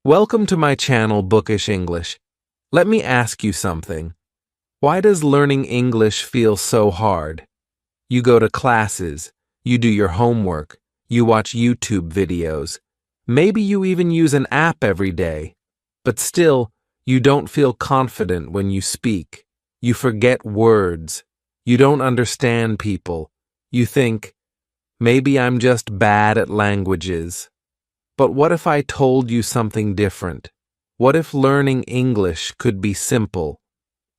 Welcome to my channel, Bookish English. Let me ask you something. Why does learning English feel so hard? You go to classes, you do your homework, you watch YouTube videos. Maybe you even use an app every day. But still, you don't feel confident when you speak. You forget words. You don't understand people. You think, maybe I'm just bad at languages. But what if I told you something different? What if learning English could be simple,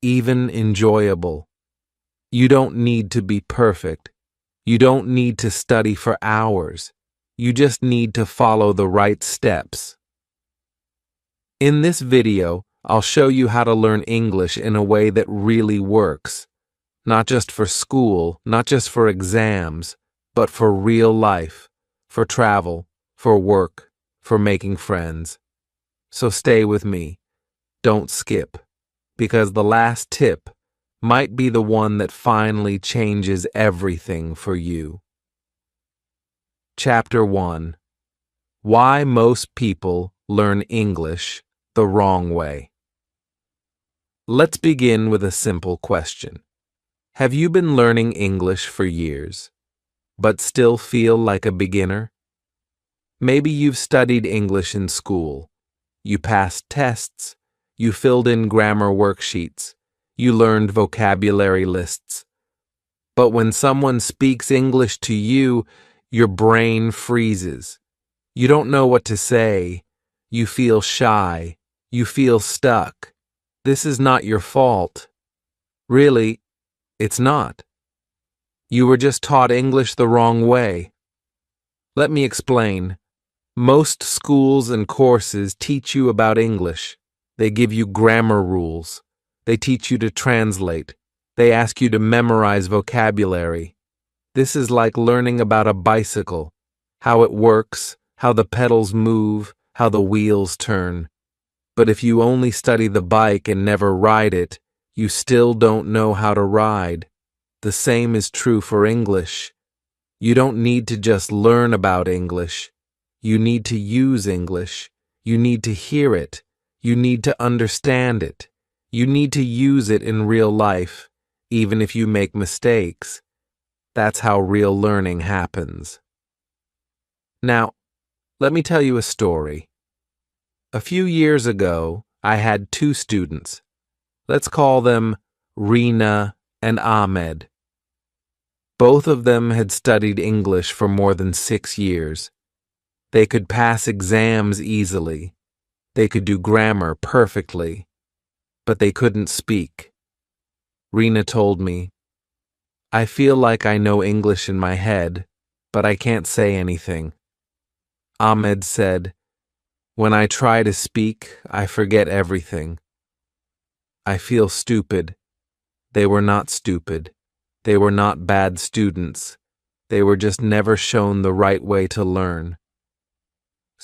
even enjoyable? You don't need to be perfect. You don't need to study for hours. You just need to follow the right steps. In this video, I'll show you how to learn English in a way that really works. Not just for school, not just for exams, but for real life, for travel, for work, for making friends. So stay with me. Don't skip, because the last tip might be the one that finally changes everything for you. Chapter 1. Why most people learn English the wrong way. Let's begin with a simple question. Have you been learning English for years, but still feel like a beginner? Maybe you've studied English in school. You passed tests. You filled in grammar worksheets. You learned vocabulary lists. But when someone speaks English to you, your brain freezes. You don't know what to say. You feel shy. You feel stuck. This is not your fault. Really, it's not. You were just taught English the wrong way. Let me explain. Most schools and courses teach you about English. They give you grammar rules. They teach you to translate. They ask you to memorize vocabulary. This is like learning about a bicycle, how it works, how the pedals move, how the wheels turn. But if you only study the bike and never ride it, you still don't know how to ride. The same is true for English. You don't need to just learn about English. You need to use English. You need to hear it. You need to understand it. You need to use it in real life, even if you make mistakes. That's how real learning happens. Now, let me tell you a story. A few years ago, I had two students. Let's call them Rina and Ahmed. Both of them had studied English for more than 6 years. They could pass exams easily. They could do grammar perfectly. But they couldn't speak. Rina told me, "I feel like I know English in my head, but I can't say anything." Ahmed said, "When I try to speak, I forget everything. I feel stupid." They were not stupid. They were not bad students. They were just never shown the right way to learn.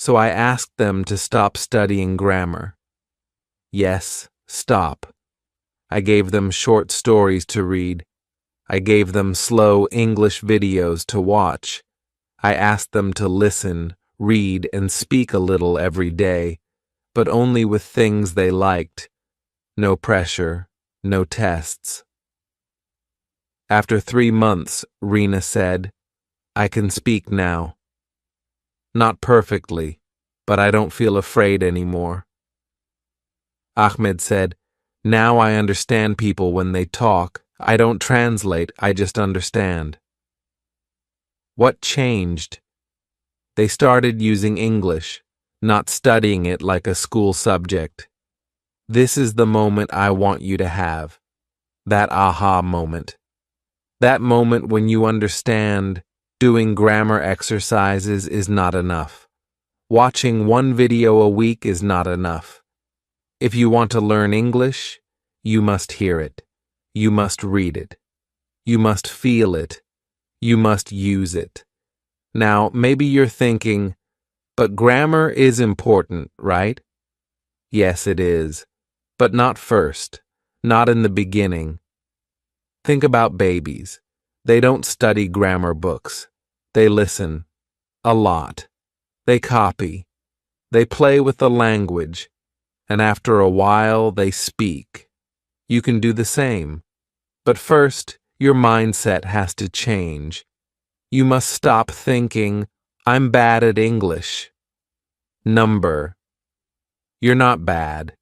So I asked them to stop studying grammar. Yes, stop. I gave them short stories to read. I gave them slow English videos to watch. I asked them to listen, read, and speak a little every day, but only with things they liked. No pressure, no tests. After 3 months, Rina said, "I can speak now. Not perfectly, but I don't feel afraid anymore." Ahmed said, "Now I understand people when they talk. I don't translate, I just understand." What changed? They started using English, not studying it like a school subject. This is the moment I want you to have. That aha moment. That moment when you understand doing grammar exercises is not enough. Watching one video a week is not enough. If you want to learn English, you must hear it. You must read it. You must feel it. You must use it. Now, maybe you're thinking, but grammar is important, right? Yes, it is. But not first. Not in the beginning. Think about babies. They don't study grammar books. They listen. A lot. They copy. They play with the language, and after a while they speak. You can do the same. But first, your mindset has to change. You must stop thinking, I'm bad at English. Number. You're not bad.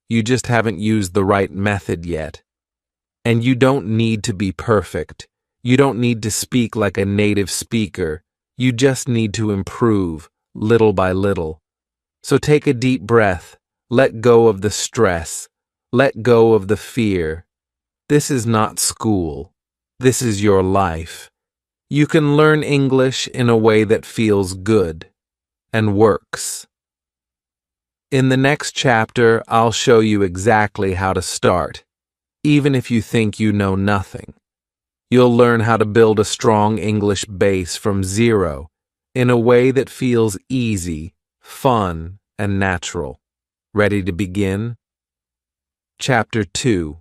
You just haven't used the right method yet. And you don't need to be perfect. You don't need to speak like a native speaker. You just need to improve, little by little. So take a deep breath. Let go of the stress. Let go of the fear. This is not school. This is your life. You can learn English in a way that feels good and works. In the next chapter, I'll show you exactly how to start, even if you think you know nothing. You'll learn how to build a strong English base from zero in a way that feels easy, fun, and natural. Ready to begin? Chapter 2.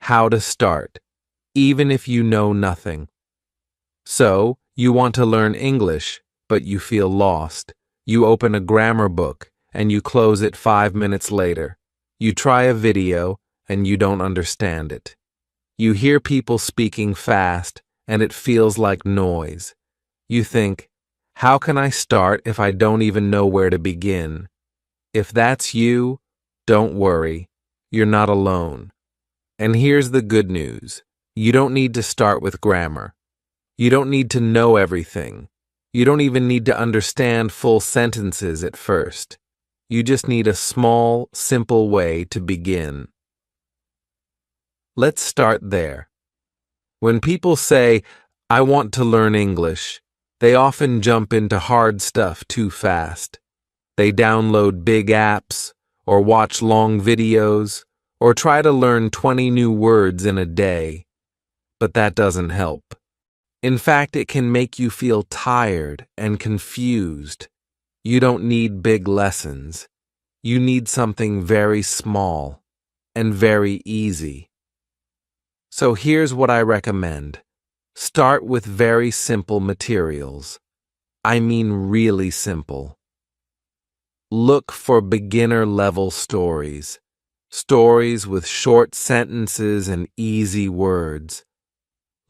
How to start, even if you know nothing. So, you want to learn English, but you feel lost. You open a grammar book, and you close it 5 minutes later. You try a video, and you don't understand it. You hear people speaking fast, and it feels like noise. You think, how can I start if I don't even know where to begin? If that's you, don't worry. You're not alone. And here's the good news. You don't need to start with grammar. You don't need to know everything. You don't even need to understand full sentences at first. You just need a small, simple way to begin. Let's start there. When people say, I want to learn English, they often jump into hard stuff too fast. They download big apps, or watch long videos, or try to learn 20 new words in a day. But that doesn't help. In fact, it can make you feel tired and confused. You don't need big lessons. You need something very small and very easy. So here's what I recommend. Start with very simple materials. I mean really simple. Look for beginner-level stories. Stories with short sentences and easy words.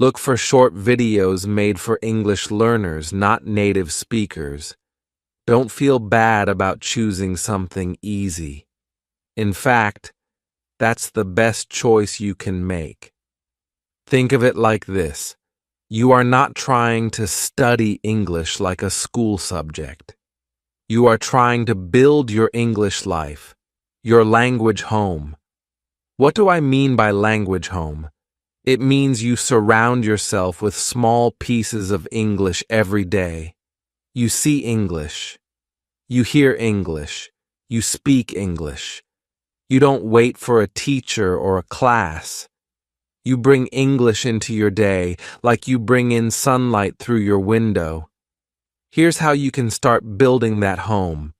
Look for short videos made for English learners, not native speakers. Don't feel bad about choosing something easy. In fact, that's the best choice you can make. Think of it like this. You are not trying to study English like a school subject. You are trying to build your English life, your language home. What do I mean by language home? It means you surround yourself with small pieces of English every day. You see English. You hear English. You speak English. You don't wait for a teacher or a class. You bring English into your day like you bring in sunlight through your window. Here's how you can start building that home.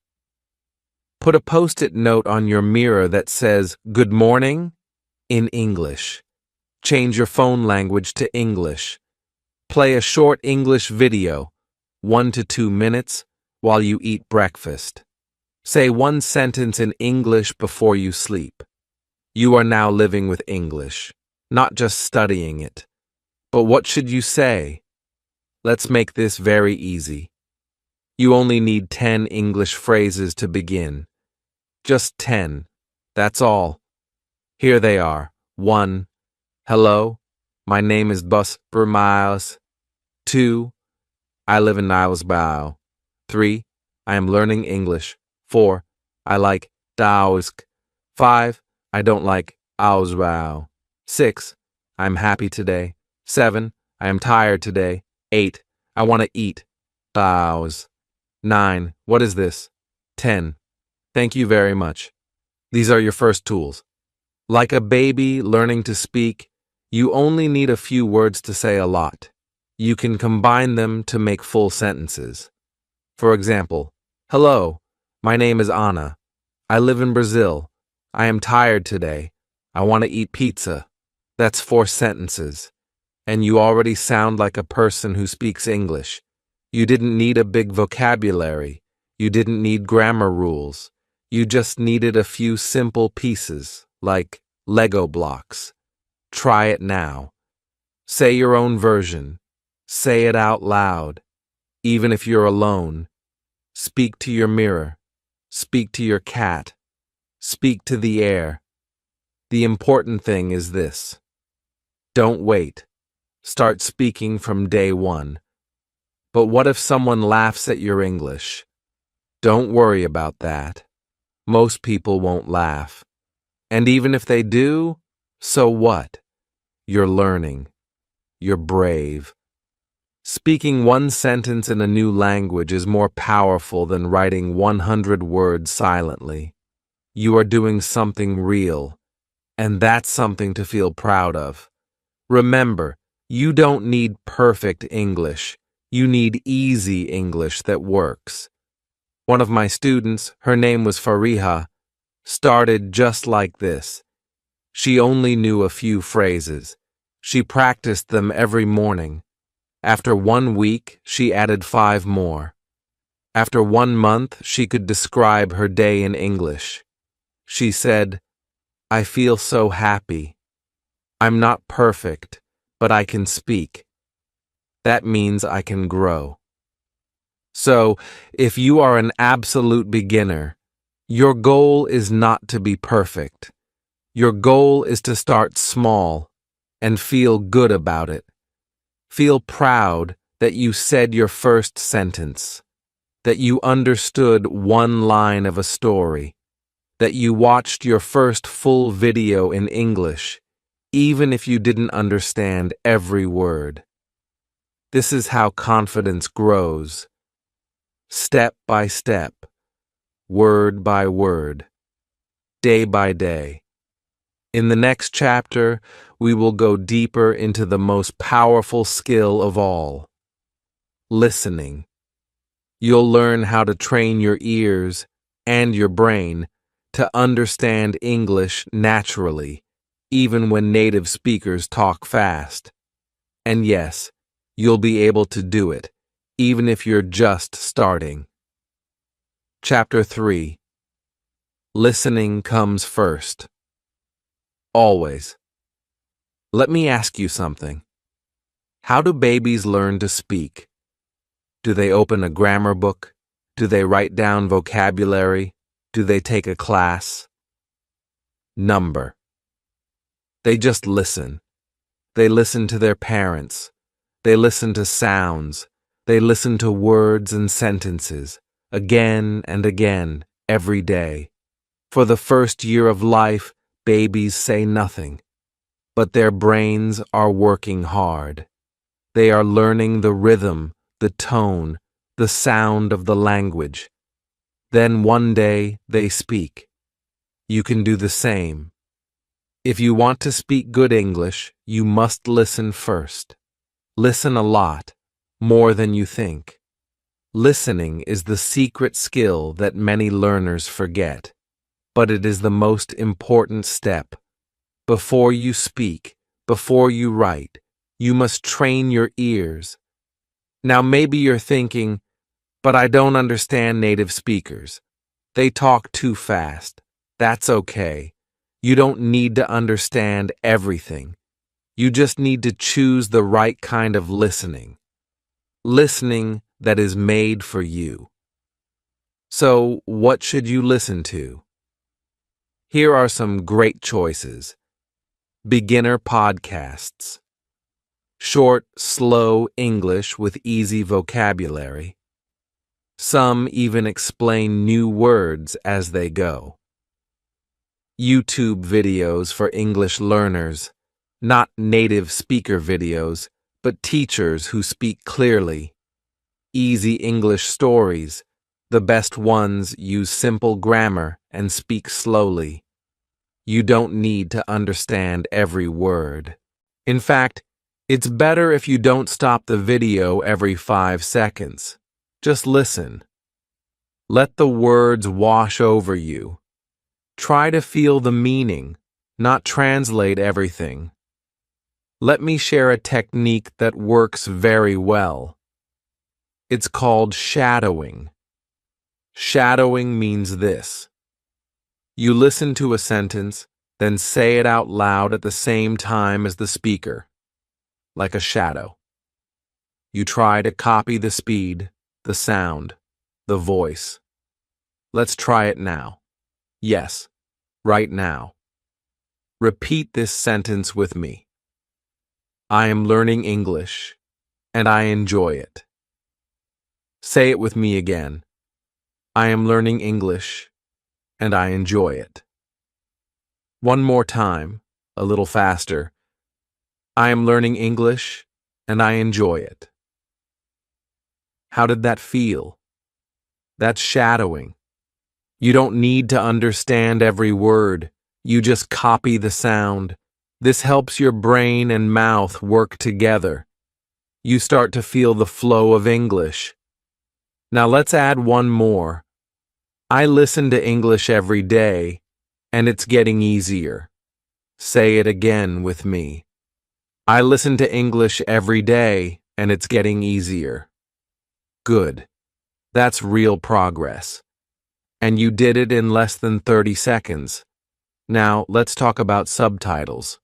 Put a post-it note on your mirror that says, Good morning, in English. Change your phone language to English. Play a short English video, 1 to 2 minutes, while you eat breakfast. Say one sentence in English before you sleep. You are now living with English, not just studying it. But what should you say? Let's make this very easy. You only need 10 English phrases to begin. Just 10. That's all. Here they are. 1. Hello, my name is Bus Miles. 2. I live in Nilesbow. 3. I am learning English. 4. I like Daosk. 5. I don't like Ausbau. 6. I'm happy today. 7. I am tired today. 8. I want to eat. Daos. 9. What is this? 10. Thank you very much. These are your first tools. Like a baby learning to speak, you only need a few words to say a lot. You can combine them to make full sentences. For example, hello, my name is Anna. I live in Brazil. I am tired today. I want to eat pizza. That's 4 sentences. And you already sound like a person who speaks English. You didn't need a big vocabulary. You didn't need grammar rules. You just needed a few simple pieces, like Lego blocks. Try it now. Say your own version. Say it out loud, even if you're alone. Speak to your mirror. Speak to your cat. Speak to the air. The important thing is this. Don't wait. Start speaking from day one. But what if someone laughs at your English? Don't worry about that. Most people won't laugh. And even if they do, so what? You're learning. You're brave. Speaking one sentence in a new language is more powerful than writing 100 words silently. You are doing something real, and that's something to feel proud of. Remember, you don't need perfect English. You need easy English that works. One of my students, her name was Fariha, started just like this. She only knew a few phrases. She practiced them every morning. After 1 week, she added 5 more. After 1 month, she could describe her day in English. She said, "I feel so happy. I'm not perfect, but I can speak. That means I can grow." So, if you are an absolute beginner, your goal is not to be perfect. Your goal is to start small and feel good about it. Feel proud that you said your first sentence, that you understood one line of a story, that you watched your first full video in English, even if you didn't understand every word. This is how confidence grows. Step by step, word by word, day by day. In the next chapter, we will go deeper into the most powerful skill of all, listening. You'll learn how to train your ears and your brain to understand English naturally, even when native speakers talk fast. And yes, you'll be able to do it, even if you're just starting. Chapter 3. Listening comes first. Always. Let me ask you something. How do babies learn to speak? Do they open a grammar book? Do they write down vocabulary? Do they take a class? Number. They just listen. They listen to their parents. They listen to sounds. They listen to words and sentences, again and again, every day. For the first year of life, babies say nothing, but their brains are working hard. They are learning the rhythm, the tone, the sound of the language. Then one day they speak. You can do the same. If you want to speak good English, you must listen first. Listen a lot, more than you think. Listening is the secret skill that many learners forget, but it is the most important step. Before you speak, before you write, you must train your ears. Now maybe you're thinking, but I don't understand native speakers. They talk too fast. That's okay. You don't need to understand everything. You just need to choose the right kind of listening. Listening that is made for you. So, what should you listen to? Here are some great choices. Beginner podcasts. Short, slow English with easy vocabulary. Some even explain new words as they go. YouTube videos for English learners, not native speaker videos, but teachers who speak clearly. Easy English stories. The best ones use simple grammar and speak slowly. You don't need to understand every word. In fact, it's better if you don't stop the video every 5 seconds. Just listen. Let the words wash over you. Try to feel the meaning, not translate everything. Let me share a technique that works very well. It's called shadowing. Shadowing means this. You listen to a sentence, then say it out loud at the same time as the speaker, like a shadow. You try to copy the speed, the sound, the voice. Let's try it now. Yes, right now. Repeat this sentence with me. I am learning English, and I enjoy it. Say it with me again. I am learning English, and I enjoy it. One more time, a little faster. I am learning English, and I enjoy it. How did that feel? That's shadowing. You don't need to understand every word. You just copy the sound. This helps your brain and mouth work together. You start to feel the flow of English. Now let's add one more. I listen to English every day, and it's getting easier. Say it again with me. I listen to English every day, and it's getting easier. Good. That's real progress. And you did it in less than 30 seconds. Now, let's talk about subtitles.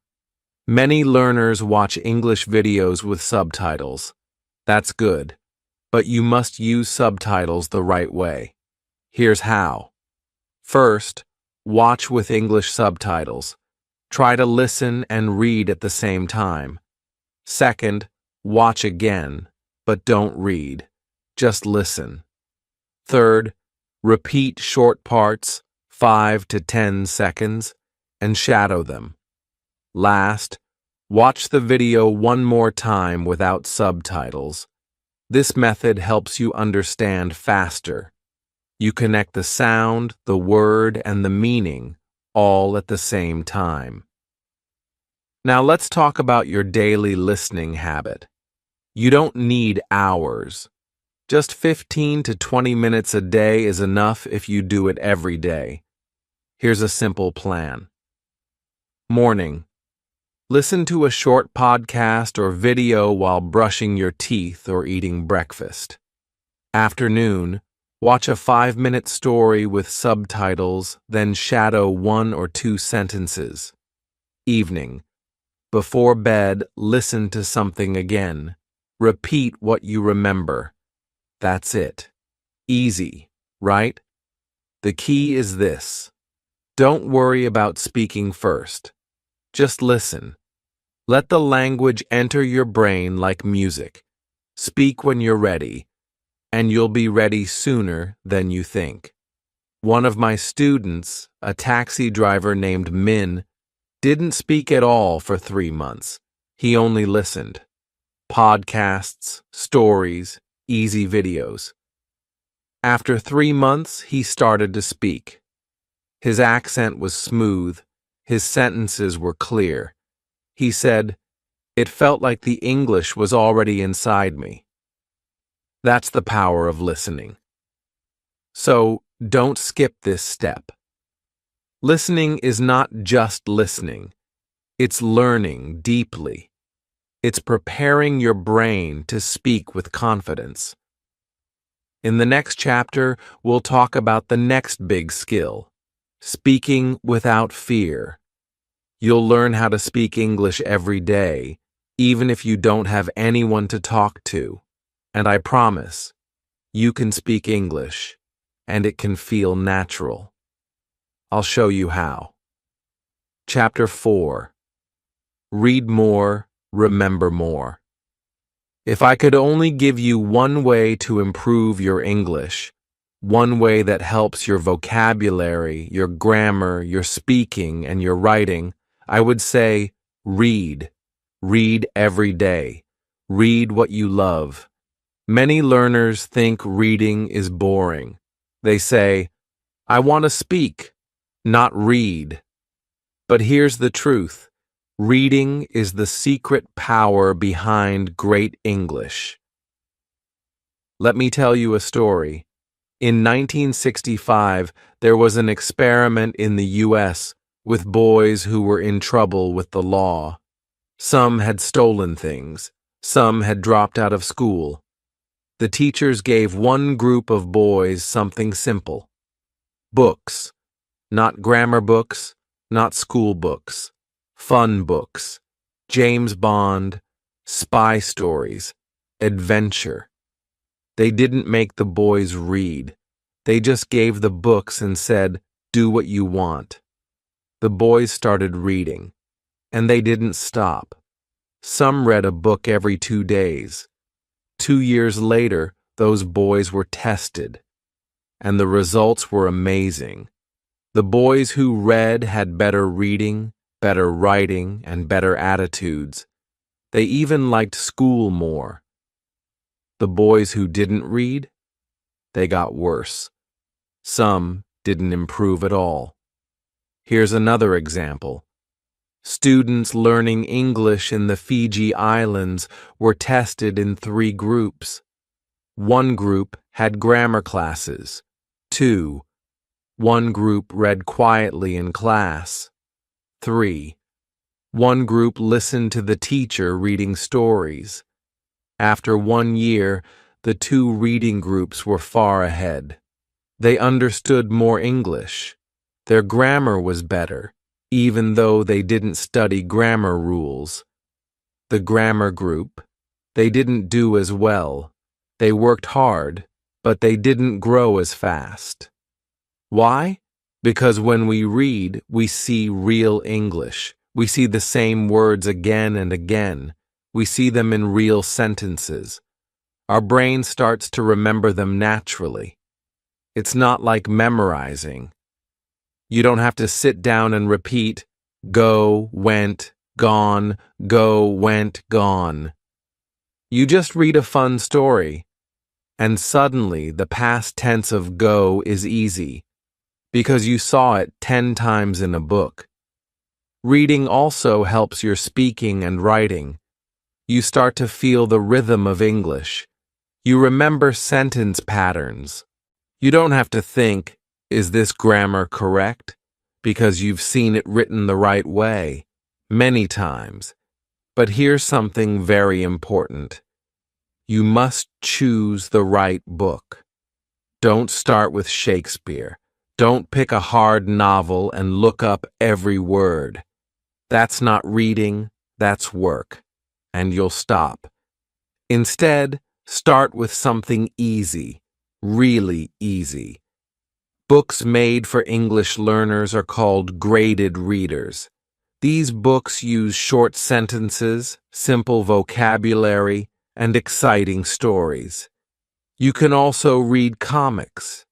Many learners watch English videos with subtitles. That's good. But you must use subtitles the right way. Here's how. First, watch with English subtitles. Try to listen and read at the same time. Second, watch again, but don't read. Just listen. Third, repeat short parts, 5 to 10 seconds, and shadow them. Last, watch the video one more time without subtitles. This method helps you understand faster. You connect the sound, the word, and the meaning all at the same time. Now let's talk about your daily listening habit. You don't need hours. Just 15 to 20 minutes a day is enough if you do it every day. Here's a simple plan. Morning. Listen to a short podcast or video while brushing your teeth or eating breakfast. Afternoon. Watch a 5-minute story with subtitles, then shadow 1 or 2 sentences. Evening. Before bed, listen to something again. Repeat what you remember. That's it. Easy, right? The key is this. Don't worry about speaking first. Just listen. Let the language enter your brain like music. Speak when you're ready, and you'll be ready sooner than you think. One of my students, a taxi driver named Min, didn't speak at all for 3 months. He only listened. Podcasts, stories, easy videos. After 3 months, he started to speak. His accent was smooth. His sentences were clear. He said, "It felt like the English was already inside me." That's the power of listening. So, don't skip this step. Listening is not just listening. It's learning deeply. It's preparing your brain to speak with confidence. In the next chapter, we'll talk about the next big skill, speaking without fear. You'll learn how to speak English every day, even if you don't have anyone to talk to. And I promise, you can speak English, and it can feel natural. I'll show you how. Chapter 4. Read more, remember more. If I could only give you one way to improve your English, one way that helps your vocabulary, your grammar, your speaking, and your writing, I would say read. Read every day. Read what you love. Many learners think reading is boring. They say, "I want to speak, not read." But here's the truth. Reading is the secret power behind great English. Let me tell you a story. In 1965, there was an experiment in the U.S. with boys who were in trouble with the law. Some had stolen things. Some had dropped out of school. The teachers gave one group of boys something simple. Books. Not grammar books, not school books. Fun books. James Bond, spy stories, adventure. They didn't make the boys read. They just gave the books and said, "Do what you want." The boys started reading, and they didn't stop. Some read a book every 2 days. 2 years later, those boys were tested, and the results were amazing. The boys who read had better reading, better writing, and better attitudes. They even liked school more. The boys who didn't read, they got worse. Some didn't improve at all. Here's another example. Students learning English in the Fiji Islands were tested in 3 groups. One group had grammar classes. 2. One group read quietly in class. 3. One group listened to the teacher reading stories. After 1 year, the 2 reading groups were far ahead. They understood more English. Their grammar was better, even though they didn't study grammar rules. The grammar group, they didn't do as well. They worked hard, but they didn't grow as fast. Why? Because when we read, we see real English. We see the same words again and again. We see them in real sentences. Our brain starts to remember them naturally. It's not like memorizing. You don't have to sit down and repeat, go, went, gone, go, went, gone. You just read a fun story, and suddenly the past tense of go is easy, because you saw it 10 times in a book. Reading also helps your speaking and writing. You start to feel the rhythm of English. You remember sentence patterns. You don't have to think, is this grammar correct? Because you've seen it written the right way, many times. But here's something very important. You must choose the right book. Don't start with Shakespeare. Don't pick a hard novel and look up every word. That's not reading, that's work, and you'll stop. Instead, start with something easy, really easy. Books made for English learners are called graded readers. These books use short sentences, simple vocabulary, and exciting stories. You can also read comics,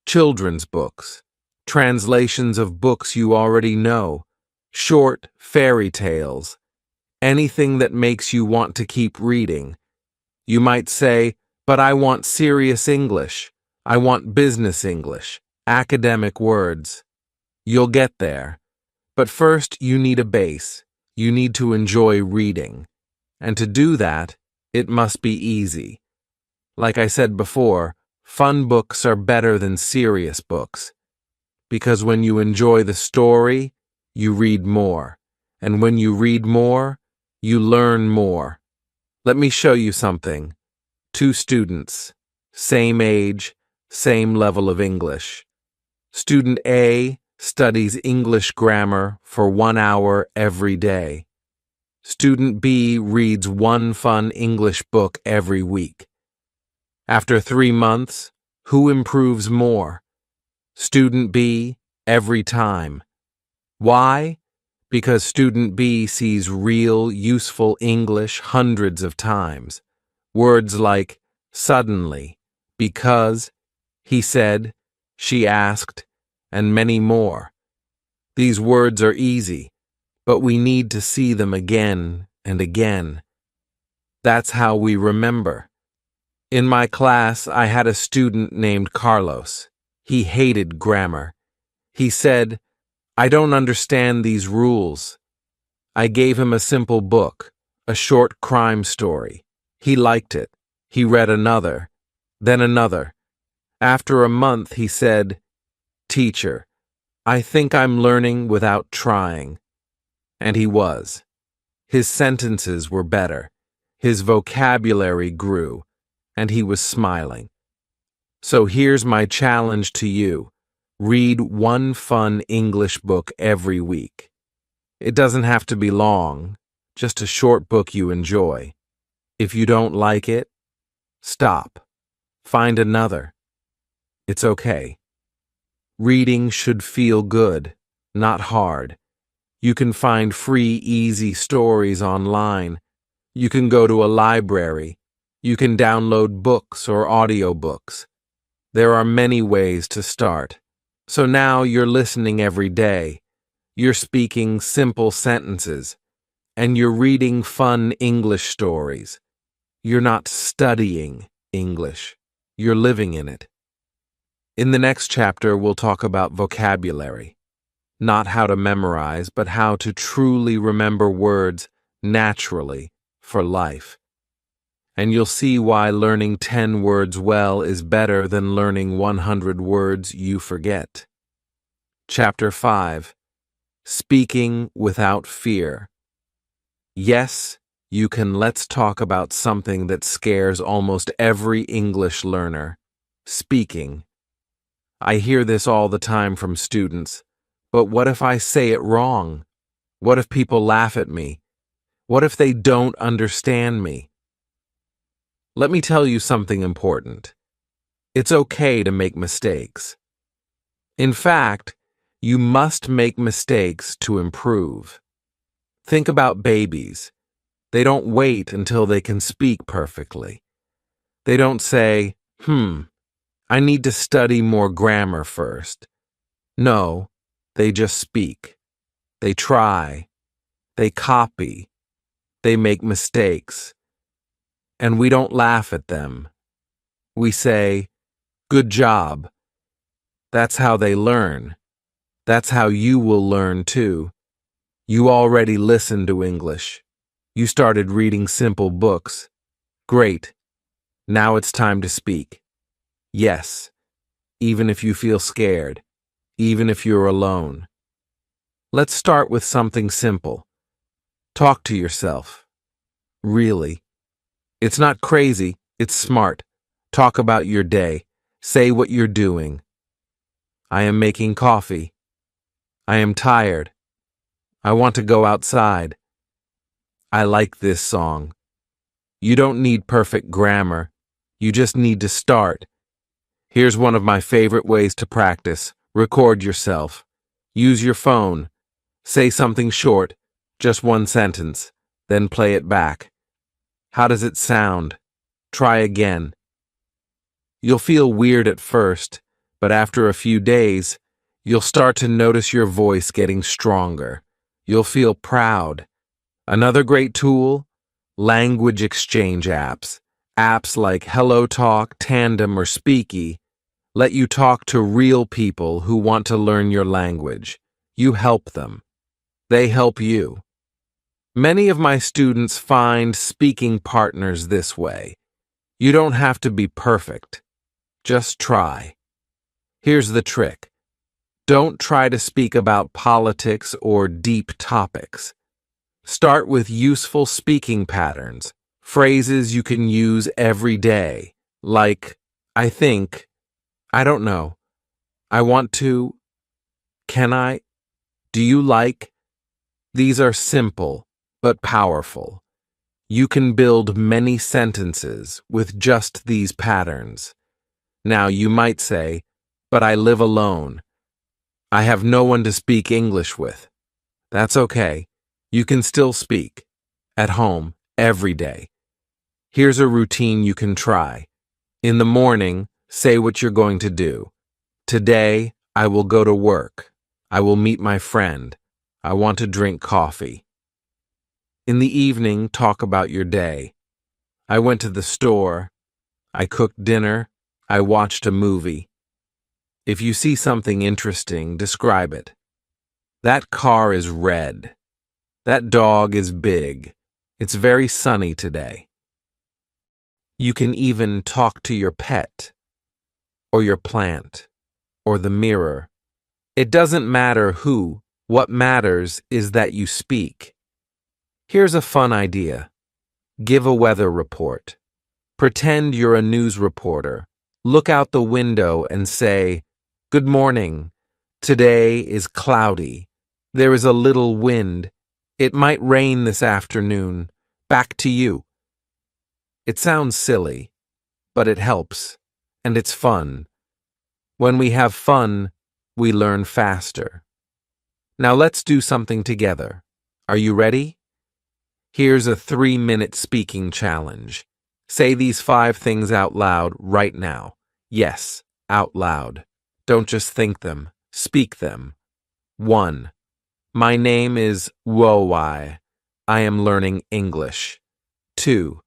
children's books, translations of books you already know, short fairy tales, anything that makes you want to keep reading. You might say, but I want serious English. I want business English, academic words. You'll get there. But first, you need a base. You need to enjoy reading. And to do that, it must be easy. Like I said before, fun books are better than serious books. Because when you enjoy the story, you read more. And when you read more, you learn more. Let me show you something. 2 students, same age, same level of English. Student A studies English grammar for 1 hour every day. Student B reads one fun English book every week. After 3 months, who improves more? Student B, every time. Why? Because student B sees real, useful English hundreds of times. Words like suddenly, because, he said, she asked, and many more. These words are easy, but we need to see them again and again. That's how we remember. In my class, I had a student named Carlos. He hated grammar. He said, I don't understand these rules. I gave him a simple book, a short crime story. He liked it. He read another, then another. After a month, he said, Teacher, I think I'm learning without trying. And he was. His sentences were better. His vocabulary grew. and he was smiling. So here's my challenge to you. Read one fun English book every week. It doesn't have to be long, just a short book you enjoy. If you don't like it, stop. Find another. It's okay. Reading should feel good, not hard. You can find free, easy stories online. You can go to a library. You can download books or audiobooks. There are many ways to start. So now you're listening every day. You're speaking simple sentences. And you're reading fun English stories. You're not studying English. You're living in it. In the next chapter, we'll talk about vocabulary. Not how to memorize, but how to truly remember words naturally for life. And you'll see why learning 10 words well is better than learning 100 words you forget. Chapter 5. Speaking without fear. Yes, you can. Let's talk about something that scares almost every English learner. Speaking. I hear this all the time from students. But what if I say it wrong? What if people laugh at me? What if they don't understand me? Let me tell you something important. It's okay to make mistakes. In fact, you must make mistakes to improve. Think about babies. They don't wait until they can speak perfectly. They don't say, I need to study more grammar first. No, they just speak. They try. They copy. They make mistakes. And we don't laugh at them. We say, good job. That's how they learn. That's how you will learn too. You already listened to English. You started reading simple books. Great. Now it's time to speak. Yes, even if you feel scared, even if you're alone. Let's start with something simple. Talk to yourself. Really. It's not crazy, it's smart. Talk about your day. Say what you're doing. I am making coffee. I am tired. I want to go outside. I like this song. You don't need perfect grammar. You just need to start. Here's one of my favorite ways to practice. Record yourself. Use your phone. Say something short, just one sentence, then play it back. How does it sound? Try again. You'll feel weird at first, but after a few days, you'll start to notice your voice getting stronger. You'll feel proud. Another great tool? Language exchange apps. Apps like HelloTalk, Tandem, or Speaky let you talk to real people who want to learn your language. You help them. They help you. Many of my students find speaking partners this way. You don't have to be perfect. Just try. Here's the trick. Don't try to speak about politics or deep topics. Start with useful speaking patterns, phrases you can use every day, like, I think, I don't know, I want to, can I, do you like? These are simple, but powerful. You can build many sentences with just these patterns. Now you might say, but I live alone. I have no one to speak English with. That's okay. You can still speak. At home, every day. Here's a routine you can try. In the morning, say what you're going to do. Today, I will go to work. I will meet my friend. I want to drink coffee. In the evening, talk about your day. I went to the store. I cooked dinner. I watched a movie. If you see something interesting, describe it. That car is red. That dog is big. It's very sunny today. You can even talk to your pet, or your plant, or the mirror. It doesn't matter who. What matters is that you speak. Here's a fun idea. Give a weather report. Pretend you're a news reporter. Look out the window and say, "Good morning. Today is cloudy. There is a little wind. It might rain this afternoon. Back to you." It sounds silly, but it helps, and it's fun. When we have fun, we learn faster. Now let's do something together. Are you ready? Here's a 3-minute speaking challenge. Say these 5 things out loud right now. Yes, out loud. Don't just think them, speak them. 1. My name is Wowai. I am learning English. 2.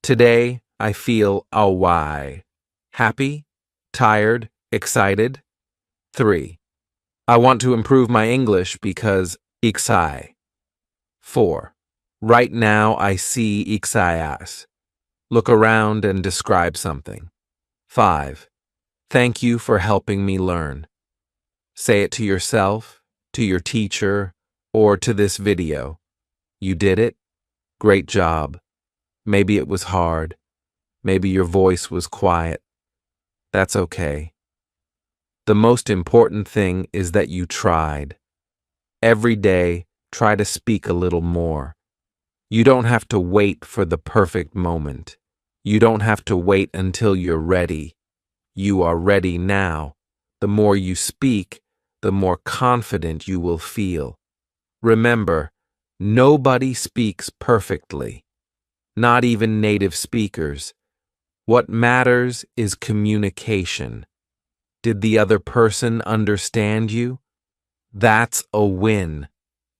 Today I feel awai. Happy? Tired? Excited? 3. I want to improve my English because iksai. 4. Right now I see iksaias. Look around and describe something. 5. Thank you for helping me learn. Say it to yourself, to your teacher, or to this video. You did it? Great job. Maybe it was hard. Maybe your voice was quiet. That's okay. The most important thing is that you tried. Every day, try to speak a little more. You don't have to wait for the perfect moment. You don't have to wait until you're ready. You are ready now. The more you speak, the more confident you will feel. Remember, nobody speaks perfectly. Not even native speakers. What matters is communication. Did the other person understand you? That's a win.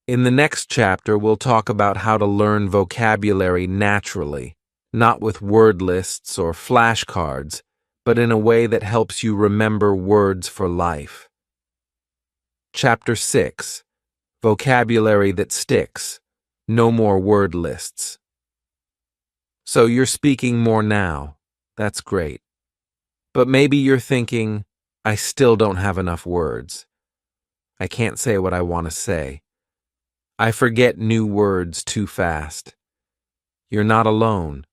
In the next chapter, we'll talk about how to learn vocabulary naturally, not with word lists or flashcards, but in a way that helps you remember words for life. Chapter 6. Vocabulary that sticks. No more word lists. So you're speaking more now. That's great. But maybe you're thinking, I still don't have enough words. I can't say what I want to say. I forget new words too fast. You're not alone.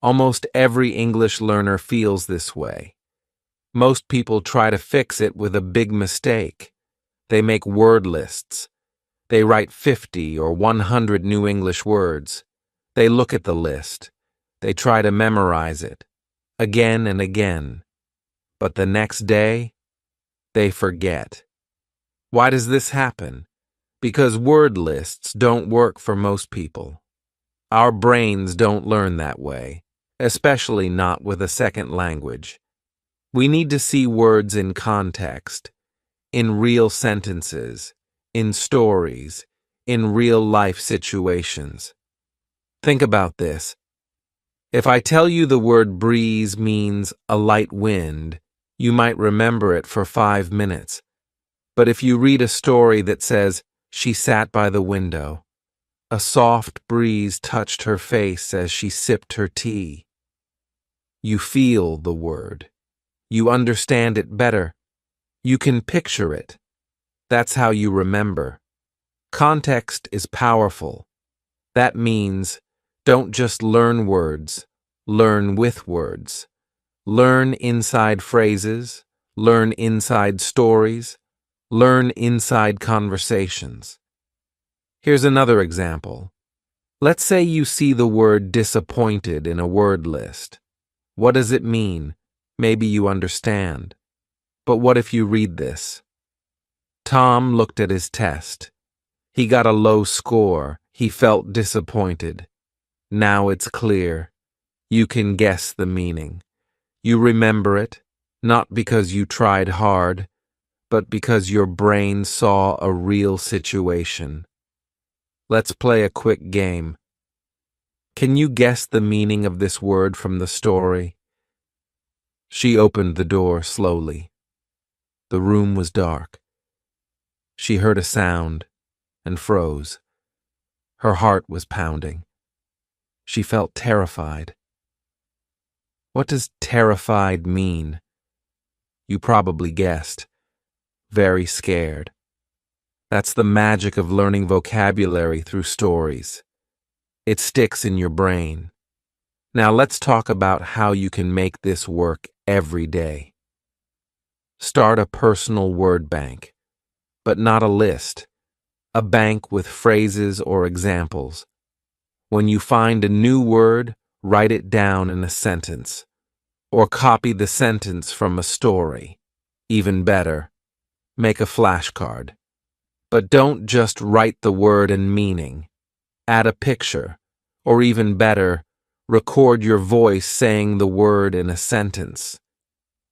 Almost every English learner feels this way. Most people try to fix it with a big mistake. They make word lists. They write 50 or 100 new English words. They look at the list. They try to memorize it, again and again. But the next day, they forget. Why does this happen? Because word lists don't work for most people. Our brains don't learn that way, especially not with a second language. We need to see words in context, in real sentences, in stories, in real-life situations. Think about this. If I tell you the word breeze means a light wind, you might remember it for 5 minutes. But if you read a story that says, she sat by the window, a soft breeze touched her face as she sipped her tea. You feel the word. You understand it better. You can picture it. That's how you remember. Context is powerful. That means don't just learn words, learn with words. Learn inside phrases, learn inside stories, learn inside conversations. Here's another example. Let's say you see the word disappointed in a word list. What does it mean? Maybe you understand. But what if you read this? Tom looked at his test. He got a low score. He felt disappointed. Now it's clear. You can guess the meaning. You remember it, not because you tried hard, but because your brain saw a real situation. Let's play a quick game. Can you guess the meaning of this word from the story? She opened the door slowly. The room was dark. She heard a sound and froze. Her heart was pounding. She felt terrified. What does terrified mean? You probably guessed. Very scared. That's the magic of learning vocabulary through stories. It sticks in your brain. Now let's talk about how you can make this work every day. Start a personal word bank, but not a list. A bank with phrases or examples. When you find a new word, write it down in a sentence, or copy the sentence from a story. Even better, make a flashcard. But don't just write the word and meaning. Add a picture, or even better, record your voice saying the word in a sentence.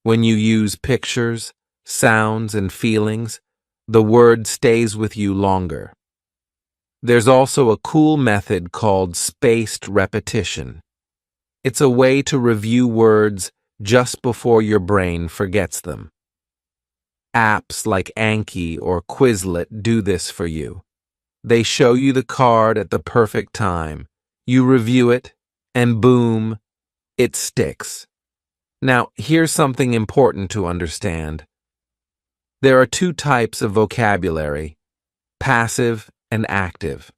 When you use pictures, sounds, and feelings, the word stays with you longer. There's also a cool method called spaced repetition. It's a way to review words just before your brain forgets them. Apps like Anki or Quizlet do this for you. They show you the card at the perfect time. You review it, and boom, it sticks. Now, here's something important to understand. There are two types of vocabulary, passive and active.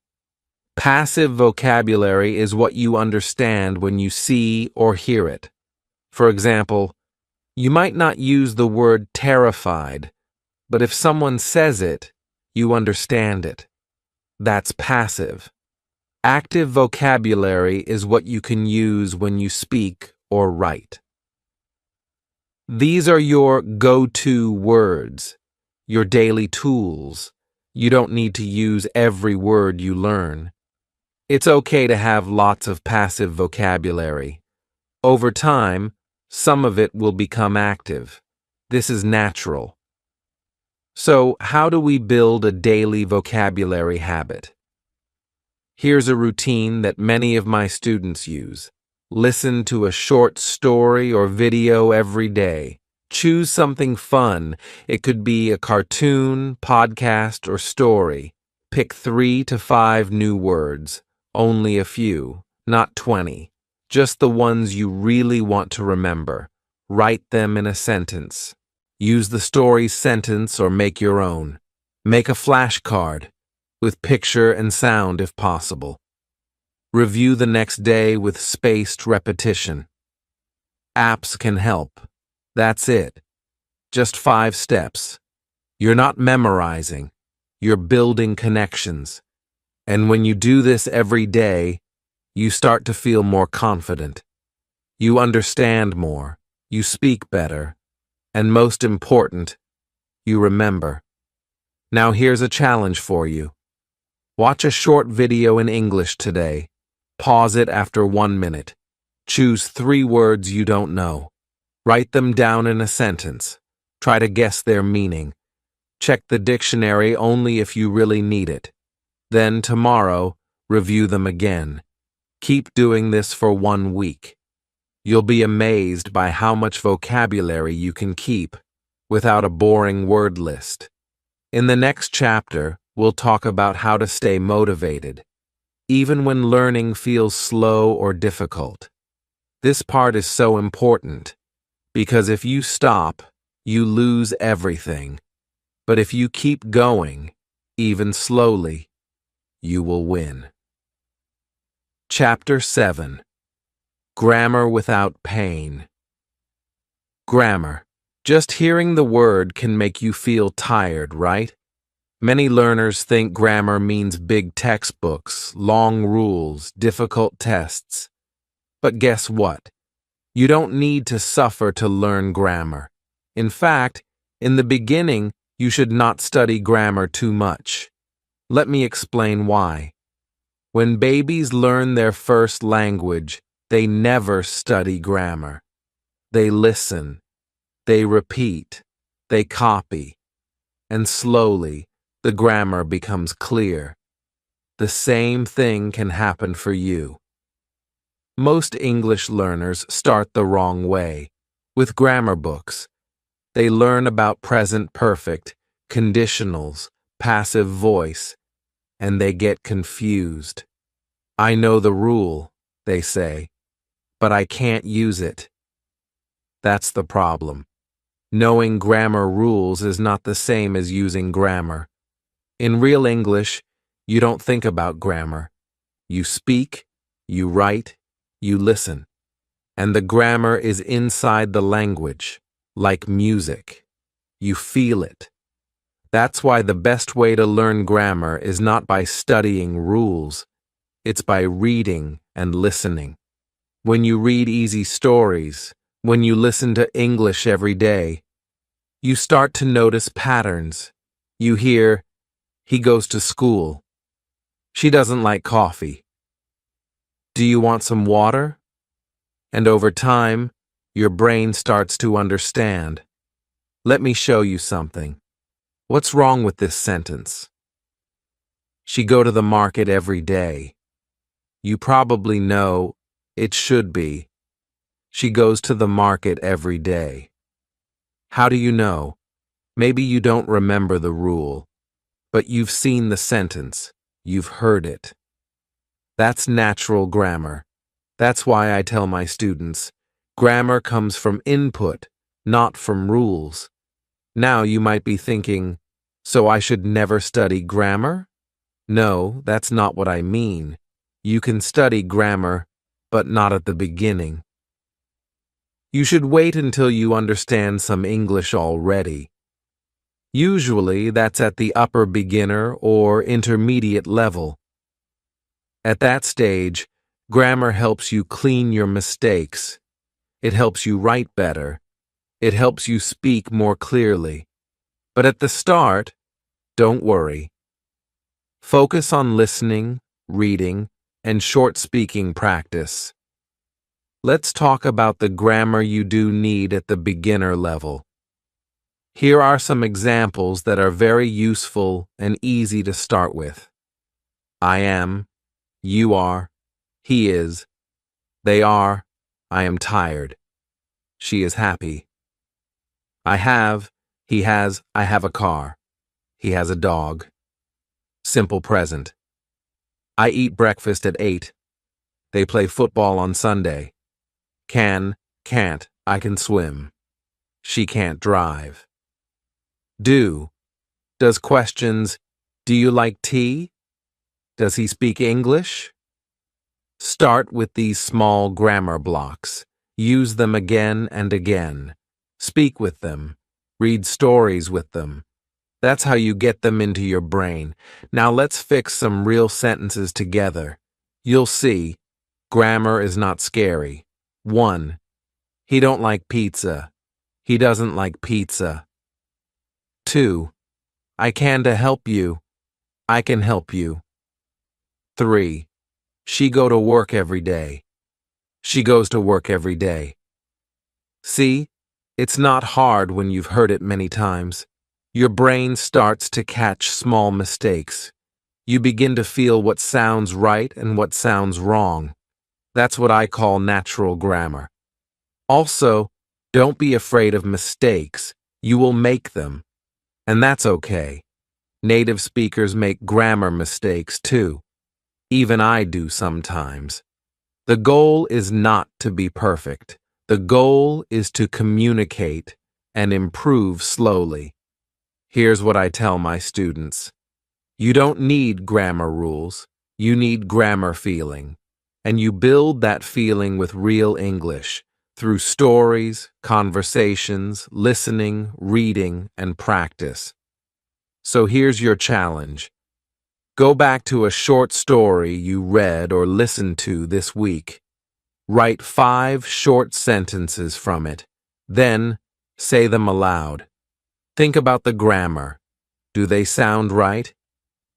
Passive vocabulary is what you understand when you see or hear it. For example, you might not use the word terrified, but if someone says it, you understand it. That's passive. Active vocabulary is what you can use when you speak or write. These are your go-to words, your daily tools. You don't need to use every word you learn. It's okay to have lots of passive vocabulary. Over time, some of it will become active. This is natural. So, how do we build a daily vocabulary habit? Here's a routine that many of my students use. Listen to a short story or video every day. Choose something fun. It could be a cartoon, podcast, or story. Pick 3 to 5 new words. Only a few, not 20. Just the ones you really want to remember. Write them in a sentence. Use the story's sentence or make your own. Make a flashcard, with picture and sound if possible. Review the next day with spaced repetition. Apps can help. That's it. Just 5 steps. You're not memorizing. You're building connections. And when you do this every day, you start to feel more confident. You understand more. You speak better. And most important, you remember. Now here's a challenge for you. Watch a short video in English today. Pause it after 1 minute. Choose 3 words you don't know. Write them down in a sentence. Try to guess their meaning. Check the dictionary only if you really need it. Then tomorrow, review them again. Keep doing this for 1 week. You'll be amazed by how much vocabulary you can keep without a boring word list. In the next chapter, we'll talk about how to stay motivated, even when learning feels slow or difficult. This part is so important, because if you stop, you lose everything. But if you keep going, even slowly, you will win. Chapter 7. Grammar without pain. Grammar. Just hearing the word can make you feel tired, right? Many learners think grammar means big textbooks, long rules, difficult tests. But guess what? You don't need to suffer to learn grammar. In fact, in the beginning, you should not study grammar too much. Let me explain why. When babies learn their first language, they never study grammar. They listen, they repeat, they copy, and slowly the grammar becomes clear. The same thing can happen for you. Most English learners start the wrong way. With grammar books, they learn about present perfect, conditionals, passive voice, and they get confused. I know the rule, they say, but I can't use it. That's the problem. Knowing grammar rules is not the same as using grammar. In real English, you don't think about grammar. You speak, you write, you listen. And the grammar is inside the language, like music. You feel it. That's why the best way to learn grammar is not by studying rules. It's by reading and listening. When you read easy stories, when you listen to English every day, you start to notice patterns. You hear, he goes to school. She doesn't like coffee. Do you want some water? And over time, your brain starts to understand. Let me show you something. What's wrong with this sentence? She go to the market every day. You probably know it should be. She goes to the market every day. How do you know? Maybe you don't remember the rule, but you've seen the sentence. You've heard it. That's natural grammar. That's why I tell my students, grammar comes from input, not from rules. Now you might be thinking, so I should never study grammar? No, that's not what I mean. You can study grammar, but not at the beginning. You should wait until you understand some English already. Usually, that's at the upper beginner or intermediate level. At that stage, grammar helps you clean your mistakes. It helps you write better. It helps you speak more clearly. But at the start, don't worry. Focus on listening, reading, and short speaking practice. Let's talk about the grammar you do need at the beginner level. Here are some examples that are very useful and easy to start with. I am, you are, he is, they are, I am tired, she is happy. I have, he has, I have a car, he has a dog. Simple present. I eat breakfast at 8. They play football on Sunday. Can, can't, I can swim. She can't drive. Do. Does questions, do you like tea? Does he speak English? Start with these small grammar blocks. Use them again and again. Speak with them. Read stories with them. That's how you get them into your brain. Now let's fix some real sentences together. You'll see, grammar is not scary. 1. He don't like pizza. He doesn't like pizza. 2. I can to help you. I can help you. 3. She go to work every day. She goes to work every day. See, it's not hard when you've heard it many times. Your brain starts to catch small mistakes. You begin to feel what sounds right and what sounds wrong. That's what I call natural grammar. Also, don't be afraid of mistakes. You will make them. And that's okay. Native speakers make grammar mistakes too. Even I do sometimes. The goal is not to be perfect. The goal is to communicate and improve slowly. Here's what I tell my students. You don't need grammar rules. You need grammar feeling. And you build that feeling with real English through stories, conversations, listening, reading, and practice. So here's your challenge. Go back to a short story you read or listened to this week. Write 5 short sentences from it. Then, say them aloud. Think about the grammar. Do they sound right?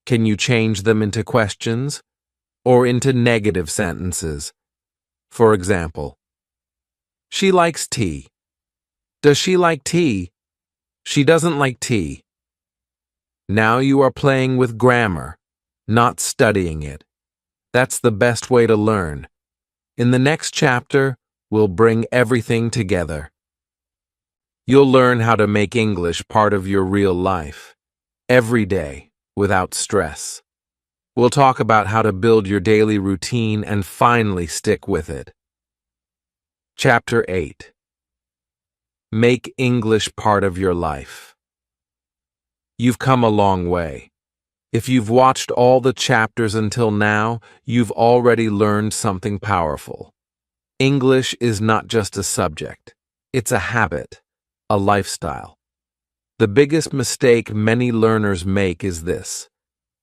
Can you change them into questions or into negative sentences? For example, she likes tea. Does she like tea? She doesn't like tea. Now you are playing with grammar, not studying it. That's the best way to learn. In the next chapter, we'll bring everything together. You'll learn how to make English part of your real life, every day, without stress. We'll talk about how to build your daily routine and finally stick with it. Chapter 8. Make English part of your life. You've come a long way. If you've watched all the chapters until now, you've already learned something powerful. English is not just a subject. It's a habit, a lifestyle. The biggest mistake many learners make is this.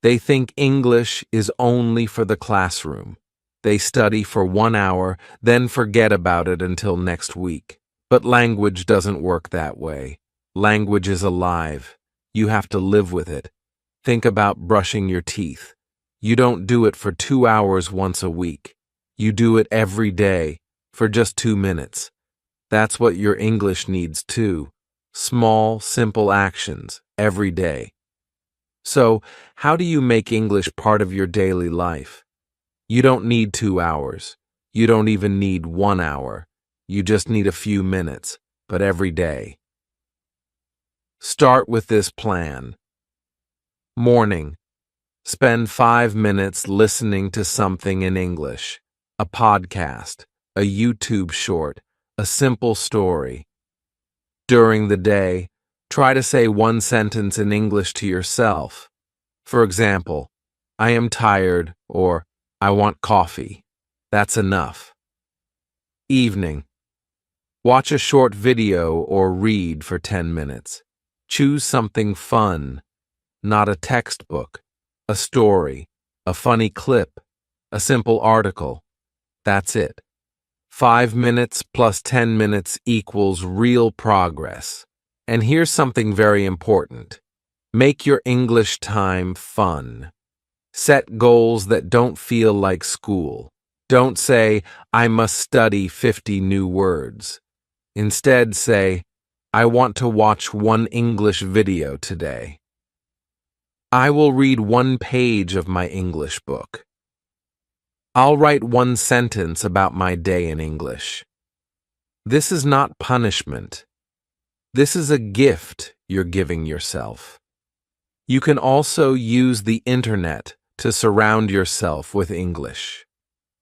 They think English is only for the classroom. They study for 1 hour, then forget about it until next week. But language doesn't work that way. Language is alive. You have to live with it. Think about brushing your teeth. You don't do it for 2 hours once a week. You do it every day for just 2 minutes. That's what your English needs too. Small, simple actions every day. So, how do you make English part of your daily life? You don't need 2 hours. You don't even need 1 hour. You just need a few minutes, but every day. Start with this plan. Morning. Spend 5 minutes listening to something in English. A podcast, a YouTube short, a simple story. During the day, try to say one sentence in English to yourself. For example, I am tired or I want coffee. That's enough. Evening. Watch a short video or read for 10 minutes. Choose something fun, not a textbook, a story, a funny clip, a simple article. That's it. 5 minutes plus 10 minutes equals real progress. And here's something very important. Make your English time fun. Set goals that don't feel like school. Don't say, I must study 50 new words. Instead say, I want to watch one English video today. I will read 1 page of my English book. I'll write 1 sentence about my day in English. This is not punishment. This is a gift you're giving yourself. You can also use the internet to surround yourself with English.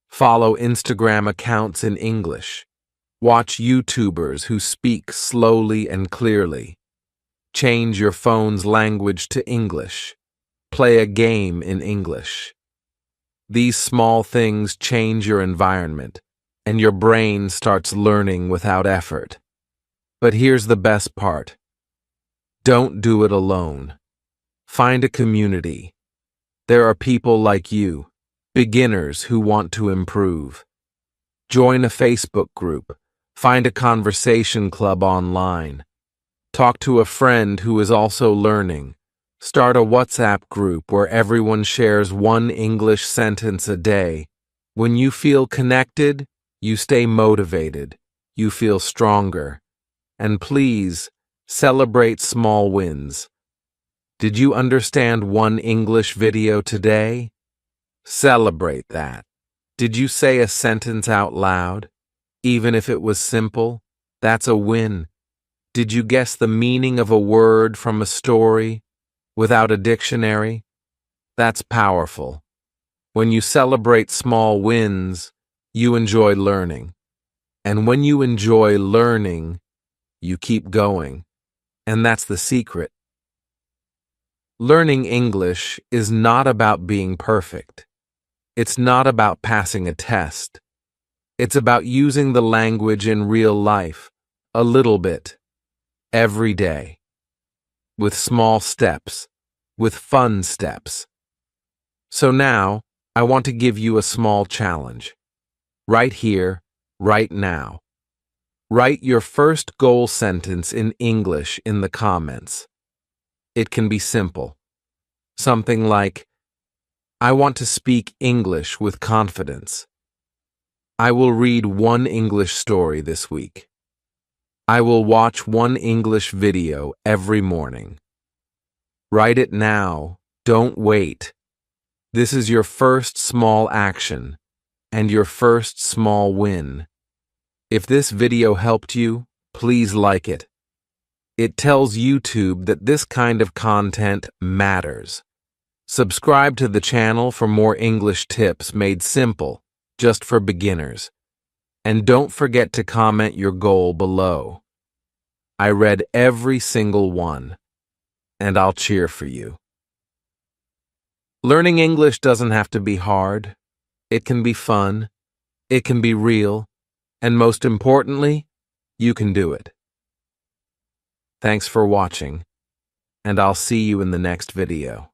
Follow Instagram accounts in English. Watch YouTubers who speak slowly and clearly. Change your phone's language to English. Play a game in English. These small things change your environment, and your brain starts learning without effort. But here's the best part. Don't do it alone. Find a community. There are people like you, beginners who want to improve. Join a Facebook group. Find a conversation club online. Talk to a friend who is also learning. Start a WhatsApp group where everyone shares 1 English sentence a day. When you feel connected, you stay motivated. You feel stronger. And please, celebrate small wins. Did you understand 1 English video today? Celebrate that. Did you say a sentence out loud? Even if it was simple, that's a win. Did you guess the meaning of a word from a story without a dictionary? That's powerful. When you celebrate small wins, you enjoy learning. And when you enjoy learning, you keep going. And that's the secret. Learning English is not about being perfect. It's not about passing a test. It's about using the language in real life, a little bit, every day, with small steps, with fun steps. So now, I want to give you a small challenge. Right here, right now. Write your first goal sentence in English in the comments. It can be simple. Something like, I want to speak English with confidence. I will read 1 English story this week. I will watch 1 English video every morning. Write it now. Don't wait. This is your first small action and your first small win. If this video helped you, please like it. It tells YouTube that this kind of content matters. Subscribe to the channel for more English tips made simple, just for beginners. And don't forget to comment your goal below. I read every single one, and I'll cheer for you. Learning English doesn't have to be hard. It can be fun. It can be real. And most importantly, you can do it. Thanks for watching, and I'll see you in the next video.